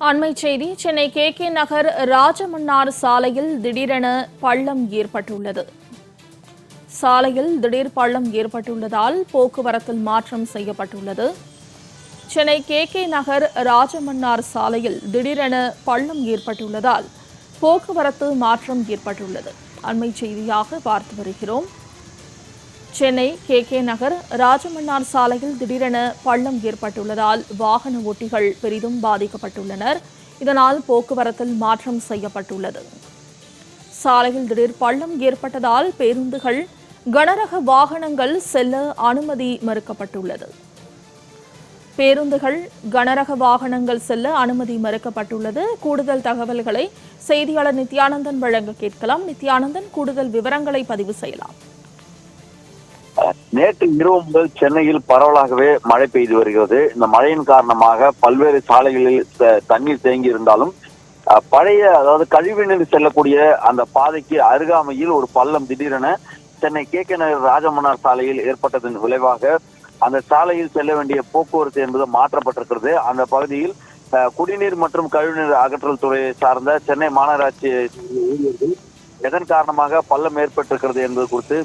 அண்மை செய்தி சென்னை கே நகர் ராஜமன்னார் சாலையில் திடீரென பள்ளம் ஏற்பட்டுள்ளது. சாலையில் திடீர் பள்ளம் ஏற்பட்டுள்ளதால் போக்குவரத்தில் மாற்றம் செய்யப்பட்டுள்ளது. சென்னை கே நகர் ராஜமன்னார் சாலையில் திடீரென பள்ளம் ஏற்பட்டுள்ளதால் போக்குவரத்து மாற்றம் ஏற்பட்டுள்ளது. அண்மை செய்தியாக பார்த்து வருகிறோம். சென்னை கே நகர் ராஜமன்னார் சாலையில் திடீரென பள்ளம் ஏற்பட்டுள்ளதால் வாகன ஓட்டிகள் பெரிதும் பாதிக்கப்பட்டுள்ளனர். இதனால் போக்குவரத்தில் மாற்றம் செய்யப்பட்டுள்ளது. சாலையில் திடீர் பள்ளம் ஏற்பட்டதால் பேருந்துகள், கனரக வாகனங்கள் செல்ல அனுமதி மறுக்கப்பட்டுள்ளது. கூடுதல் தகவல்களை செய்தியாளர் நித்யானந்தன் வழங்க கேட்கலாம். நித்யானந்தன், கூடுதல் விவரங்களை பதிவு செய்யலாம். நேற்று இரவு முதல் சென்னையில் பரவலாகவே மழை பெய்து வருகிறது. இந்த மழையின் காரணமாக பல்வேறு சாலைகளில் தண்ணீர் தேங்கி இருந்தாலும் அதாவது கழிவுநீர் செல்லக்கூடிய அந்த பாதைக்கு அருகாமையில் ஒரு பள்ளம் திடீரென சென்னை கே நகர் ராஜமன்னார் சாலையில் ஏற்பட்டதன் விளைவாக அந்த சாலையில் செல்ல வேண்டிய போக்குவரத்து என்பது மாற்றப்பட்டிருக்கிறது. அந்த பகுதியில் குடிநீர் மற்றும் கழிவுநீர் அகற்றல் துறையை சார்ந்த சென்னை மாநகராட்சி ஊழியர்கள் எதன் காரணமாக பள்ளம் ஏற்பட்டிருக்கிறது என்பது குறித்து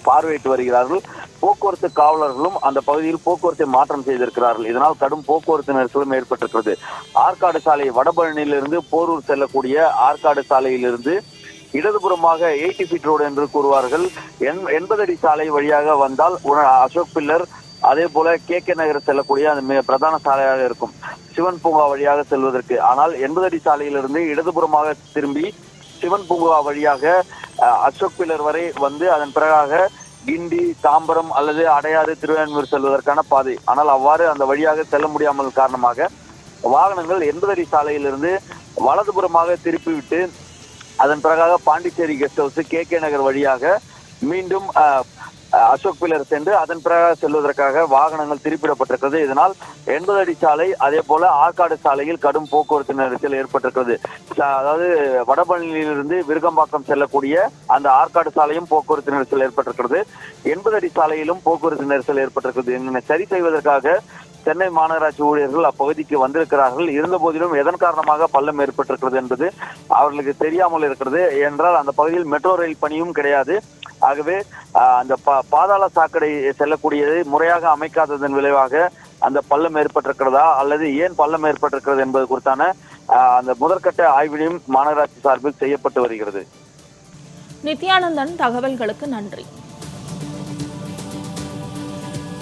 பார்வையிட்டு வருகிறார்கள். போக்குவரத்து காவலர்களும் அந்த பகுதியில் போக்குவரத்தை மாற்றம் செய்திருக்கிறார்கள். இதனால் கடும் போக்குவரத்து நெரிசலும் ஏற்பட்டிருக்கிறது. ஆற்காடு சாலை, வடபழனியிலிருந்து போரூர் செல்லக்கூடிய ஆற்காடு சாலையிலிருந்து இடதுபுறமாக 80 ஃபீட் ரோடு என்று கூறுவார்கள். 80 அடி சாலை வழியாக வந்தால் அசோக் பில்லர், அதே போல கே நகர் செல்லக்கூடிய அந்த பிரதான சாலையாக இருக்கும் சிவன் பூங்கா வழியாக செல்வதற்கு. ஆனால் 80 அடி சாலையிலிருந்து இடதுபுறமாக திரும்பி சிவன் பூங்கா வழியாக அசோக் பில்லர் வரை வந்து அதன் பிறகாக கிண்டி, தாம்பரம் அல்லது அடையாறு, திருவான்மூர் செல்வதற்கான பாதை. ஆனால் அவ்வாறு அந்த வழியாக செல்ல முடியாமல் காரணமாக வாகனங்கள் 80 அடி சாலையிலிருந்து வலதுபுறமாக திருப்பிவிட்டு அதன் பிறகாக பாண்டிச்சேரி கெஸ்ட் ஹவுஸ், கே நகர் வழியாக மீண்டும் அசோக் பில்லர் சென்று அதன் பிறகு செல்வதற்காக வாகனங்கள் திருப்பிடப்பட்டிருக்கிறது. இதனால் 80 அடி சாலை, அதே போல ஆற்காடு சாலையில் கடும் போக்குவரத்து நெரிசல் ஏற்பட்டிருக்கிறது. அதாவது வடபழனியிலிருந்து விருகம்பாக்கம் செல்லக்கூடிய அந்த ஆற்காடு சாலையும் போக்குவரத்து நெரிசல் ஏற்பட்டிருக்கிறது. 80 அடி சாலையிலும் போக்குவரத்து நெரிசல் ஏற்பட்டிருக்கிறது. இதனை சரி செய்வதற்காக சென்னை மாநகராட்சி ஊழியர்கள் அப்பகுதிக்கு வந்திருக்கிறார்கள். இருந்த போதிலும் எதன் காரணமாக பள்ளம் ஏற்பட்டிருக்கிறது என்பது அவர்களுக்கு தெரியாமல் இருக்கிறது. என்றால் அந்த பகுதியில் மெட்ரோ ரயில் பணியும் கிடையாது. ஆகவே அந்த பாதாள சாக்கடை செல்லக்கூடியதை முறையாக அமைக்காததன் விளைவாக அந்த பள்ளம் ஏற்பட்டிருக்கிறதா அல்லது ஏன் பள்ளம் ஏற்பட்டிருக்கிறது என்பது குறித்தான அந்த முதற்கட்ட ஆய்வினையும் மாநகராட்சி சார்பில் செய்யப்பட்டு வருகிறது. நித்யானந்தன், தகவல்களுக்கு நன்றி.